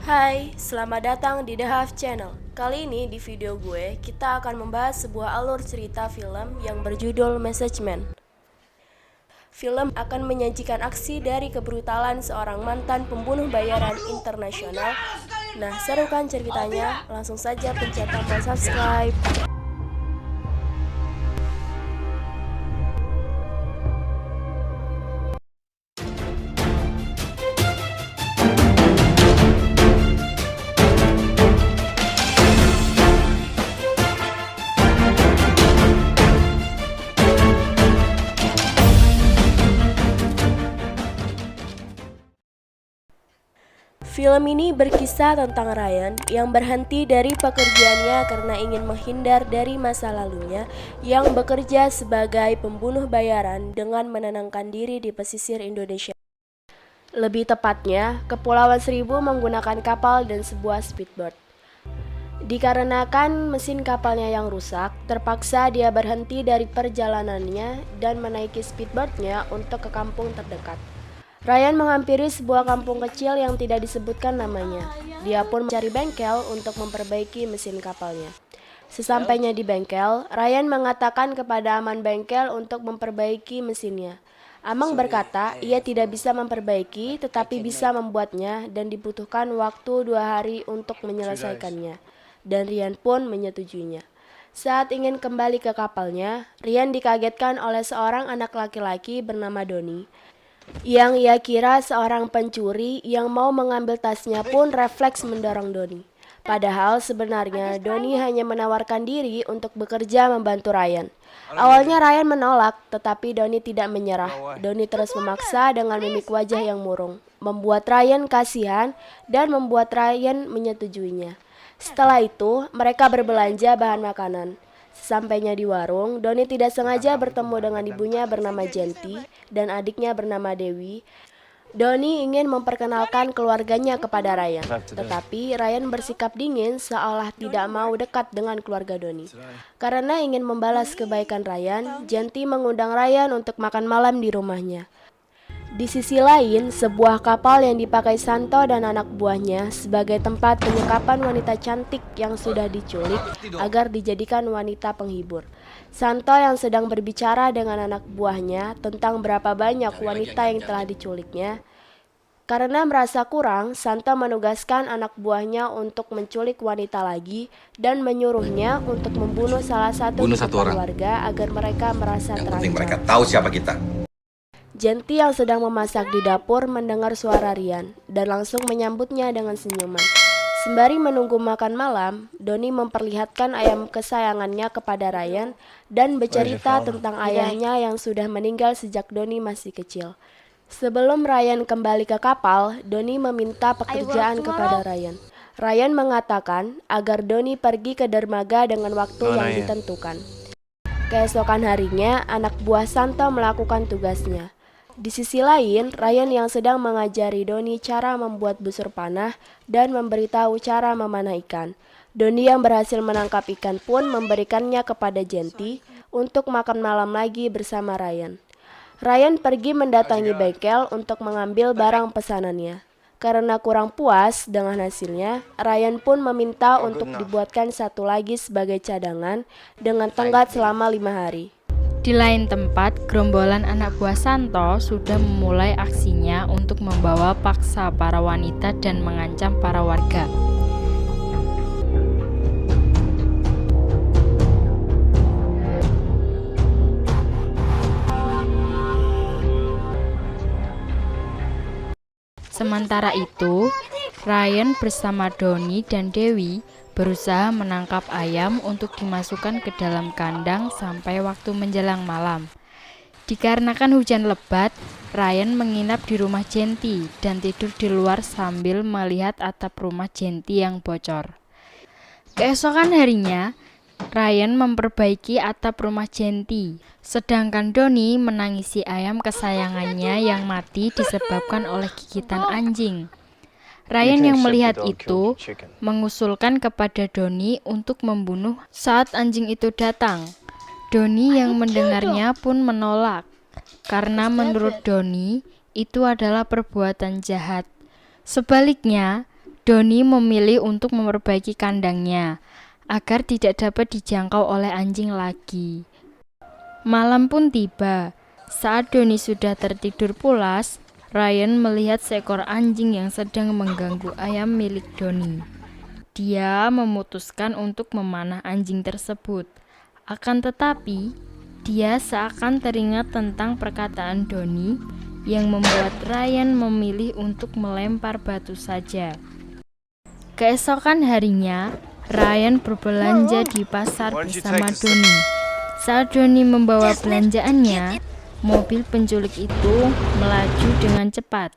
Hai, selamat datang di The Half Channel. Kali ini di video gue, kita akan membahas sebuah alur cerita film yang berjudul Message Man. Film akan menyajikan aksi dari kebrutalan seorang mantan pembunuh bayaran internasional. Nah, seru kan ceritanya? Langsung saja pencet tombol subscribe. Film ini berkisah tentang Ryan yang berhenti dari pekerjaannya karena ingin menghindar dari masa lalunya yang bekerja sebagai pembunuh bayaran dengan menenangkan diri di pesisir Indonesia. Lebih tepatnya, Kepulauan Seribu menggunakan kapal dan sebuah speedboat. Dikarenakan mesin kapalnya yang rusak, terpaksa dia berhenti dari perjalanannya dan menaiki speedboatnya untuk ke kampung terdekat. Ryan menghampiri sebuah kampung kecil yang tidak disebutkan namanya. Dia pun mencari bengkel untuk memperbaiki mesin kapalnya. Sesampainya di bengkel, Ryan mengatakan kepada aman bengkel untuk memperbaiki mesinnya. Amang berkata ia tidak bisa memperbaiki tetapi bisa membuatnya dan dibutuhkan waktu 2 hari untuk menyelesaikannya. Dan Ryan pun menyetujuinya. Saat ingin kembali ke kapalnya, Ryan dikagetkan oleh seorang anak laki-laki bernama Donnie yang ia kira seorang pencuri yang mau mengambil tasnya pun refleks mendorong Donnie. Padahal sebenarnya Donnie hanya menawarkan diri untuk bekerja membantu Ryan. Awalnya Ryan menolak, tetapi Donnie tidak menyerah. Donnie terus memaksa dengan mimik wajah yang murung, membuat Ryan kasihan dan membuat Ryan menyetujuinya. Setelah itu, mereka berbelanja bahan makanan. Sesampainya di warung, Donnie tidak sengaja bertemu dengan ibunya bernama Genti dan adiknya bernama Dewi. Donnie ingin memperkenalkan keluarganya kepada Ryan, tetapi Ryan bersikap dingin seolah tidak mau dekat dengan keluarga Donnie. Karena ingin membalas kebaikan Ryan, Genti mengundang Ryan untuk makan malam di rumahnya. Di sisi lain, sebuah kapal yang dipakai Santo dan anak buahnya sebagai tempat penyekapan wanita cantik yang sudah diculik agar dijadikan wanita penghibur. Santo yang sedang berbicara dengan anak buahnya tentang berapa banyak wanita yang telah diculiknya. Karena merasa kurang, Santo menugaskan anak buahnya untuk menculik wanita lagi dan menyuruhnya untuk membunuh salah satu keluarga agar mereka merasa terancam. Yang penting mereka tahu siapa kita. Genti yang sedang memasak di dapur mendengar suara Ryan dan langsung menyambutnya dengan senyuman. Sembari menunggu makan malam, Donnie memperlihatkan ayam kesayangannya kepada Ryan dan bercerita tentang ayahnya yang sudah meninggal sejak Donnie masih kecil. Sebelum Ryan kembali ke kapal, Donnie meminta pekerjaan kepada Ryan. Ryan mengatakan agar Donnie pergi ke dermaga dengan waktu yang ditentukan. Keesokan harinya, anak buah Santo melakukan tugasnya. Di sisi lain, Ryan yang sedang mengajari Donnie cara membuat busur panah dan memberitahu cara memanah ikan. Donnie yang berhasil menangkap ikan pun memberikannya kepada Genti untuk makan malam lagi bersama Ryan. Ryan pergi mendatangi bengkel untuk mengambil barang pesanannya. Karena kurang puas dengan hasilnya, Ryan pun meminta untuk dibuatkan satu lagi sebagai cadangan dengan tenggat selama 5 hari. Di lain tempat, gerombolan anak buah Santo sudah memulai aksinya untuk membawa paksa para wanita dan mengancam para warga. Sementara itu, Ryan bersama Donnie dan Dewi berusaha menangkap ayam untuk dimasukkan ke dalam kandang sampai waktu menjelang malam. Dikarenakan hujan lebat, Ryan menginap di rumah Genti dan tidur di luar sambil melihat atap rumah Genti yang bocor. Keesokan harinya, Ryan memperbaiki atap rumah Genti, sedangkan Donnie menangisi ayam kesayangannya yang mati disebabkan oleh gigitan anjing. Ryan yang melihat itu mengusulkan kepada Donnie untuk membunuh saat anjing itu datang. Donnie yang mendengarnya pun menolak, karena menurut Donnie itu adalah perbuatan jahat. Sebaliknya, Donnie memilih untuk memperbaiki kandangnya agar tidak dapat dijangkau oleh anjing lagi. Malam pun tiba. Saat Donnie sudah tertidur pulas, Ryan melihat seekor anjing yang sedang mengganggu ayam milik Donnie. Dia memutuskan untuk memanah anjing tersebut. Akan tetapi, dia seakan teringat tentang perkataan Donnie yang membuat Ryan memilih untuk melempar batu saja. Keesokan harinya, Ryan berbelanja di pasar bersama Donnie. Saat Donnie membawa belanjaannya, mobil penculik itu melaju dengan cepat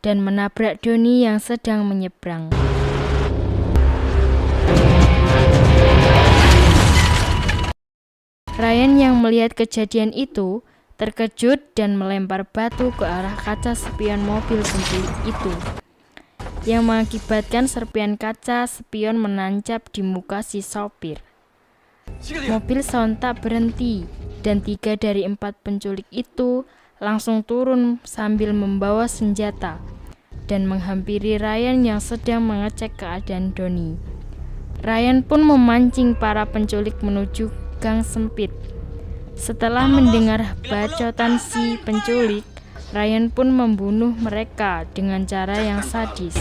dan menabrak Donnie yang sedang menyeberang. Ryan yang melihat kejadian itu terkejut dan melempar batu ke arah kaca spion mobil penculik itu, yang mengakibatkan serpian kaca spion menancap di muka si sopir. Mobil sontak berhenti dan 3 dari 4 penculik itu langsung turun sambil membawa senjata dan menghampiri Ryan yang sedang mengecek keadaan Donnie. Ryan pun memancing para penculik menuju gang sempit. Setelah mendengar bacotan si penculik, Ryan pun membunuh mereka dengan cara yang sadis.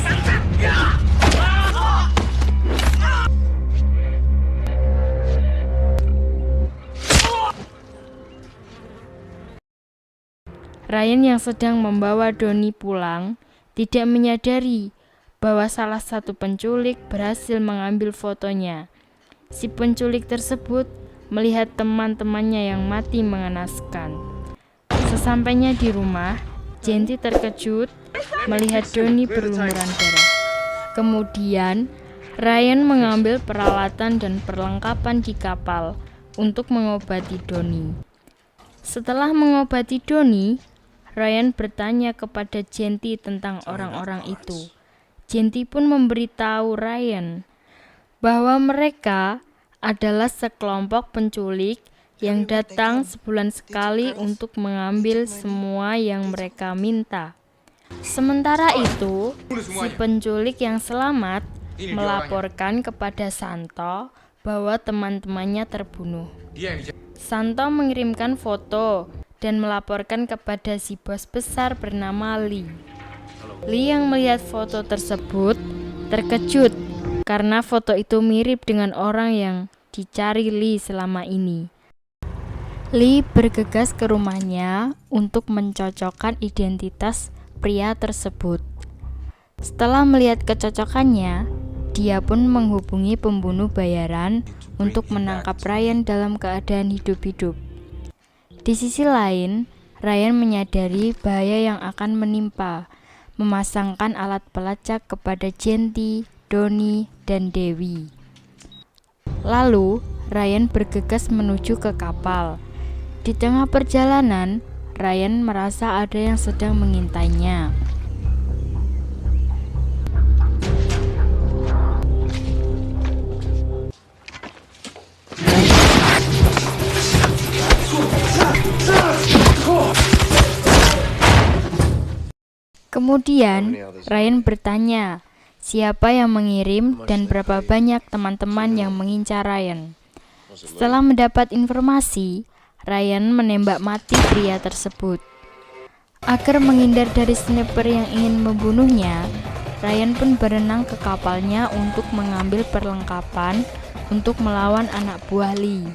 Ryan yang sedang membawa Donnie pulang tidak menyadari bahwa salah satu penculik berhasil mengambil fotonya. Si penculik tersebut melihat teman-temannya yang mati mengenaskan. Sesampainya di rumah, Jenty terkejut melihat Donnie berlumuran darah. Kemudian, Ryan mengambil peralatan dan perlengkapan di kapal untuk mengobati Donnie. Setelah mengobati Donnie, Ryan bertanya kepada Jenty tentang orang-orang itu. Jenty pun memberitahu Ryan bahwa mereka adalah sekelompok penculik yang datang sebulan sekali untuk mengambil semua yang mereka minta. Sementara itu, si penculik yang selamat melaporkan kepada Santo bahwa teman-temannya terbunuh. Santo mengirimkan foto dan melaporkan kepada si bos besar bernama Lee. Lee yang melihat foto tersebut terkejut karena foto itu mirip dengan orang yang dicari Lee selama ini. Lee bergegas ke rumahnya untuk mencocokkan identitas pria tersebut. Setelah melihat kecocokannya, dia pun menghubungi pembunuh bayaran untuk menangkap Ryan dalam keadaan hidup-hidup. Di sisi lain, Ryan menyadari bahaya yang akan menimpa, memasangkan alat pelacak kepada Jenty, Donnie, dan Dewi. Lalu, Ryan bergegas menuju ke kapal. Di tengah perjalanan, Ryan merasa ada yang sedang mengintainya. Kemudian, Ryan bertanya siapa yang mengirim dan berapa banyak teman-teman yang mengincar Ryan. Setelah mendapat informasi, Ryan menembak mati pria tersebut. Agar menghindar dari sniper yang ingin membunuhnya, Ryan pun berenang ke kapalnya untuk mengambil perlengkapan untuk melawan anak buah Lee.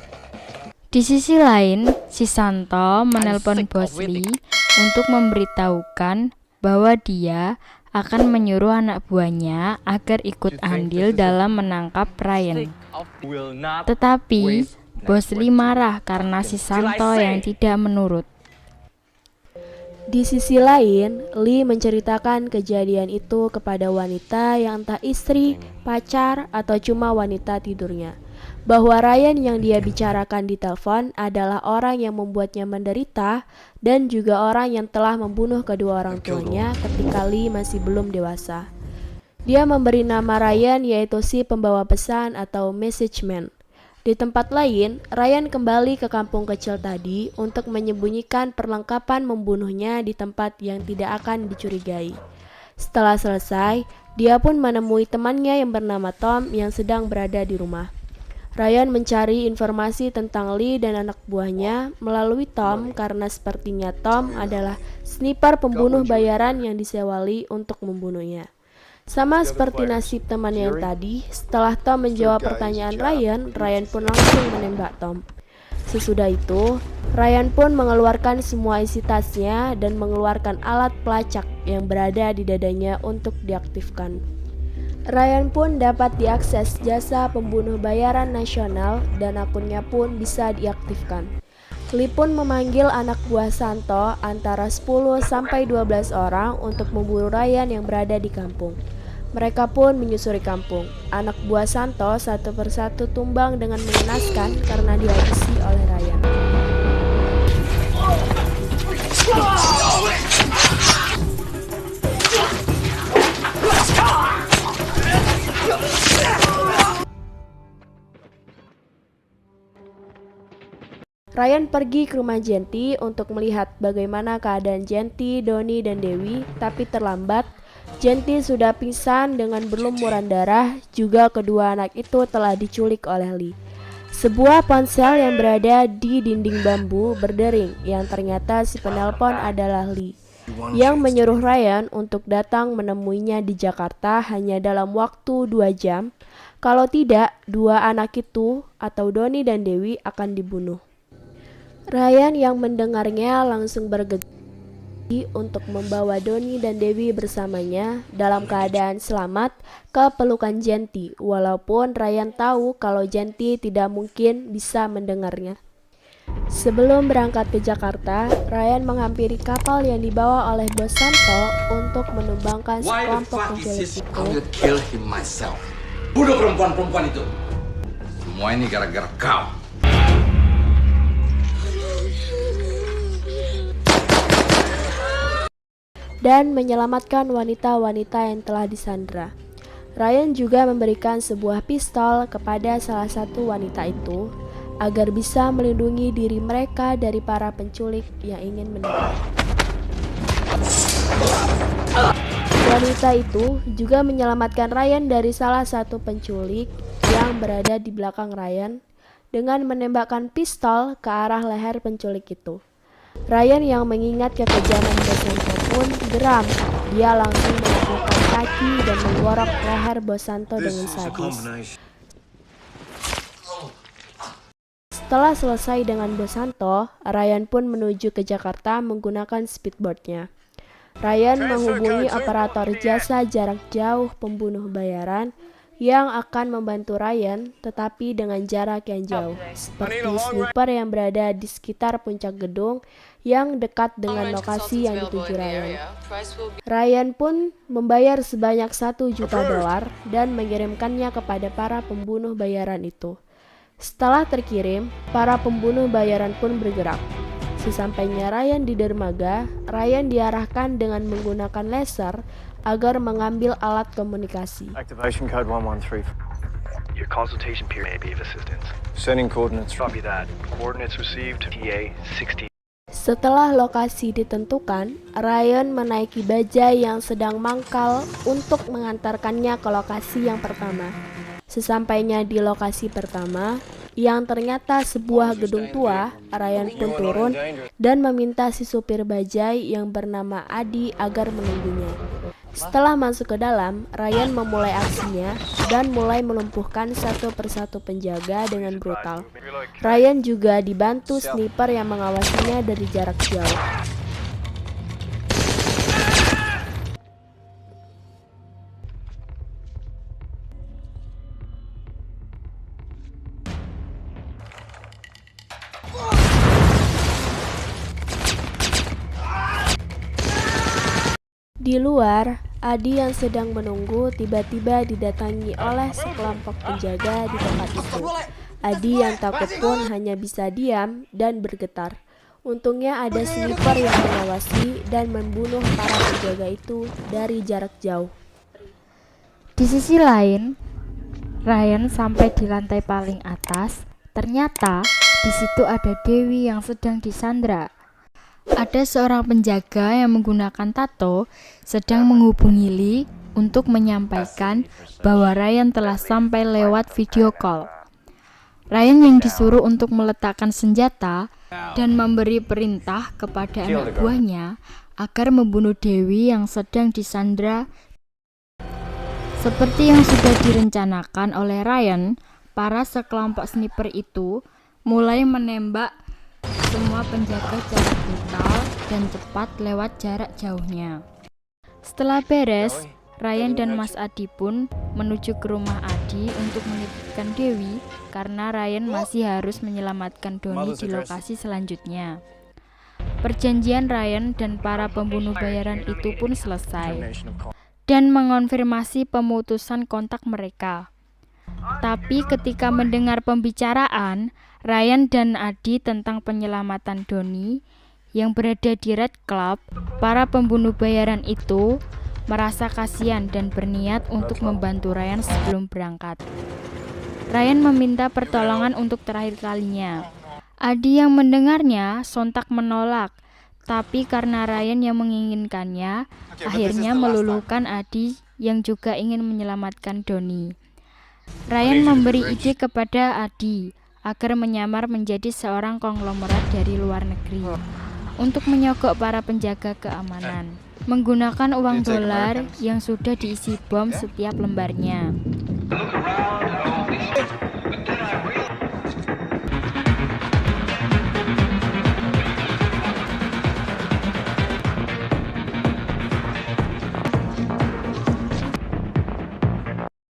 Di sisi lain, si Santo menelpon bos Lee untuk memberitahukan bahwa dia akan menyuruh anak buahnya agar ikut andil dalam menangkap Ryan. Tetapi bos Lee marah karena si Santo yang tidak menurut. Di sisi lain, Lee menceritakan kejadian itu kepada wanita yang entah istri, pacar, atau cuma wanita tidurnya. Bahwa Ryan yang dia bicarakan di telepon adalah orang yang membuatnya menderita dan juga orang yang telah membunuh kedua orang tuanya ketika Lee masih belum dewasa. Dia memberi nama Ryan yaitu si pembawa pesan atau message man. Di tempat lain, Ryan kembali ke kampung kecil tadi untuk menyembunyikan perlengkapan membunuhnya di tempat yang tidak akan dicurigai. Setelah selesai, Dia pun menemui temannya yang bernama Tom yang sedang berada di rumah. Ryan mencari informasi tentang Lee dan anak buahnya melalui Tom karena sepertinya Tom adalah sniper pembunuh bayaran yang disewa Lee untuk membunuhnya. Sama seperti nasib temannya yang tadi, setelah Tom menjawab pertanyaan Ryan pun langsung menembak Tom. Sesudah itu, Ryan pun mengeluarkan semua isi tasnya dan mengeluarkan alat pelacak yang berada di dadanya untuk diaktifkan. Ryan pun dapat diakses jasa pembunuh bayaran nasional dan akunnya pun bisa diaktifkan. Lee pun memanggil anak buah Santo antara 10 sampai 12 orang untuk memburu Ryan yang berada di kampung. Mereka pun menyusuri kampung. Anak buah Santo satu persatu tumbang dengan mengenaskan karena dihabisi oleh Ryan. Ryan pergi ke rumah Genti untuk melihat bagaimana keadaan Genti, Donnie, dan Dewi, tapi terlambat. Genti sudah pingsan dengan berlumuran darah, juga kedua anak itu telah diculik oleh Lee. Sebuah ponsel yang berada di dinding bambu berdering yang ternyata si penelpon adalah Lee, yang menyuruh Ryan untuk datang menemuinya di Jakarta hanya dalam waktu 2 jam. Kalau tidak, dua anak itu atau Donnie dan Dewi akan dibunuh. Ryan yang mendengarnya langsung bergegas untuk membawa Donnie dan Dewi bersamanya dalam keadaan selamat ke pelukan Genti, walaupun Ryan tahu kalau Genti tidak mungkin bisa mendengarnya. Sebelum berangkat ke Jakarta, Ryan menghampiri kapal yang dibawa oleh Bos Santo untuk menumbangkan sekelompok penculik itu. Bunuh perempuan-perempuan itu. Semua ini gara-gara kau. Dan menyelamatkan wanita-wanita yang telah disandra. Ryan juga memberikan sebuah pistol kepada salah satu wanita itu agar bisa melindungi diri mereka dari para penculik yang ingin mendekat. Wanita itu juga menyelamatkan Ryan dari salah satu penculik yang berada di belakang Ryan dengan menembakkan pistol ke arah leher penculik itu. Ryan yang mengingat kekejaman Bos Santo pun geram. Dia langsung melakukan kaki dan menggorok leher Bos Santo dengan sadis. Setelah selesai dengan Bos Santo, Ryan pun menuju ke Jakarta menggunakan speedboatnya. Ryan menghubungi operator jasa jarak jauh pembunuh bayaran yang akan membantu Ryan, tetapi dengan jarak yang jauh, seperti sniper yang berada di sekitar puncak gedung yang dekat dengan lokasi yang dituju Ryan. Ryan pun membayar sebanyak $1 juta dan mengirimkannya kepada para pembunuh bayaran itu. Setelah terkirim, para pembunuh bayaran pun bergerak. Sesampainya Ryan di dermaga, Ryan diarahkan dengan menggunakan laser agar mengambil alat komunikasi. Activation code 113. Your consultation period may be of assistance. Sending coordinates. Copy that. Coordinates received TA 60. Setelah lokasi ditentukan, Ryan menaiki bajai yang sedang mangkal untuk mengantarkannya ke lokasi yang pertama. Sesampainya di lokasi pertama, yang ternyata sebuah gedung tua, Ryan pun turun dan meminta si supir bajai yang bernama Adi agar menunggunya. Setelah masuk ke dalam, Ryan memulai aksinya dan mulai melumpuhkan satu persatu penjaga dengan brutal. Ryan juga dibantu sniper yang mengawasinya dari jarak jauh. Di luar, Adi yang sedang menunggu tiba-tiba didatangi oleh sekelompok penjaga di tempat itu. Adi yang takut pun hanya bisa diam dan bergetar. Untungnya ada sniper yang mengawasi dan membunuh para penjaga itu dari jarak jauh. Di sisi lain, Ryan sampai di lantai paling atas. Ternyata di situ ada Dewi yang sedang disandra. Ada seorang penjaga yang menggunakan tato sedang menghubungi Lee untuk menyampaikan bahwa Ryan telah sampai lewat video call. Ryan yang disuruh untuk meletakkan senjata dan memberi perintah kepada anak buahnya agar membunuh Dewi yang sedang disandra. Seperti yang sudah direncanakan oleh Ryan, para sekelompok sniper itu mulai menembak semua penjaga secara brutal dan cepat lewat jarak jauhnya. Setelah beres, Ryan dan Mas Adi pun menuju ke rumah Adi untuk menitipkan Dewi karena Ryan masih harus menyelamatkan Doni di lokasi selanjutnya. Perjanjian Ryan dan para pembunuh bayaran itu pun selesai dan mengonfirmasi pemutusan kontak mereka. Tapi ketika mendengar pembicaraan Ryan dan Adi tentang penyelamatan Doni yang berada di Red Club, para pembunuh bayaran itu merasa kasihan dan berniat untuk membantu Ryan sebelum berangkat. Ryan meminta pertolongan untuk terakhir kalinya. Adi yang mendengarnya sontak menolak, tapi karena Ryan yang menginginkannya, akhirnya meluluhkan Adi yang juga ingin menyelamatkan Doni. Ryan memberi ide kepada Adi agar menyamar menjadi seorang konglomerat dari luar negeri untuk menyogok para penjaga keamanan menggunakan uang dolar yang sudah diisi bom setiap lembarnya.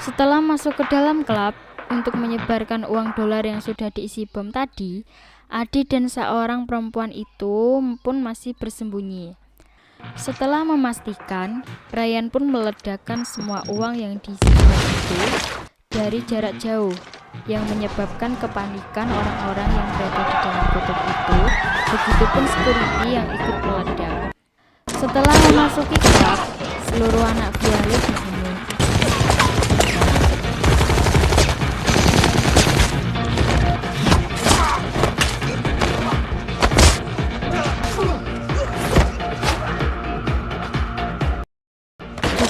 Setelah masuk ke dalam klub untuk menyebarkan uang dolar yang sudah diisi bom tadi, Adi dan seorang perempuan itu pun masih bersembunyi. Setelah memastikan, Ryan pun meledakkan semua uang yang diisi bom itu dari jarak jauh, yang menyebabkan kepanikan orang-orang yang berada di dalam kutub itu, begitupun security yang ikut meledak. Setelah memasuki klub, seluruh anak buah Lee dibunuh.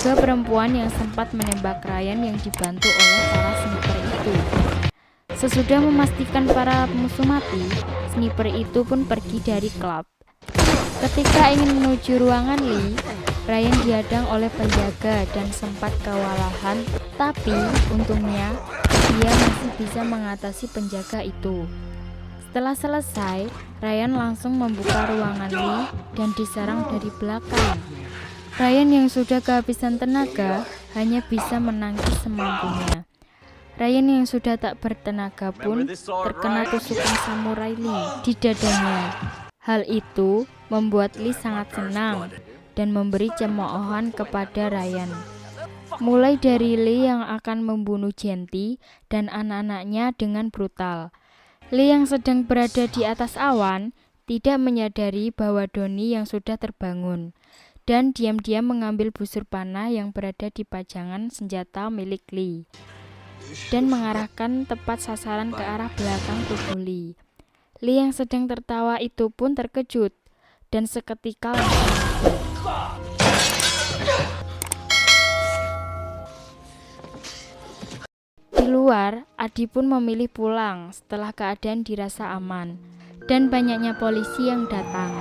Juga perempuan yang sempat menembak Ryan yang dibantu oleh para sniper itu. Sesudah memastikan para musuh mati, sniper itu pun pergi dari klub. Ketika ingin menuju ruangan Lee, Ryan dihadang oleh penjaga dan sempat kewalahan, tapi untungnya dia masih bisa mengatasi penjaga itu. Setelah selesai, Ryan langsung membuka ruangan Lee dan diserang dari belakang. Ryan yang sudah kehabisan tenaga hanya bisa menangkis semampunya. Ryan yang sudah tak bertenaga pun terkena tusukan samurai Lee di dadanya. Hal itu membuat Lee sangat senang dan memberi cemoohan kepada Ryan. Mulai dari Lee yang akan membunuh Genti dan anak-anaknya dengan brutal. Lee yang sedang berada di atas awan tidak menyadari bahwa Doni yang sudah terbangun dan diam-diam mengambil busur panah yang berada di pajangan senjata milik Lee dan mengarahkan tepat sasaran ke arah belakang tubuh Lee. Lee yang sedang tertawa itu pun terkejut dan seketika langsung mati. Di luar, Adi pun memilih pulang setelah keadaan dirasa aman dan banyaknya polisi yang datang.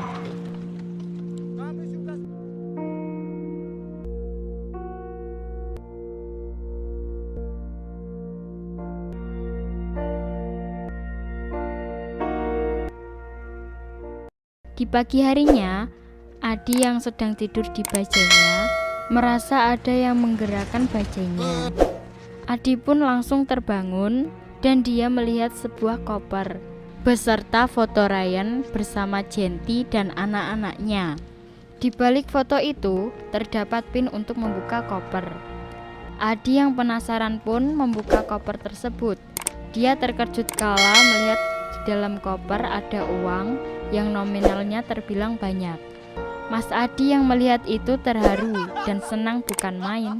Di pagi harinya, Adi yang sedang tidur di bajainya merasa ada yang menggerakkan bajainya. Adi pun langsung terbangun dan dia melihat sebuah koper beserta foto Ryan bersama Genti dan anak-anaknya. Di balik foto itu terdapat pin untuk membuka koper. Adi yang penasaran pun membuka koper tersebut. Dia terkejut kala melihat di dalam koper ada uang yang nominalnya terbilang banyak. Mas Adi yang melihat itu terharu dan senang bukan main.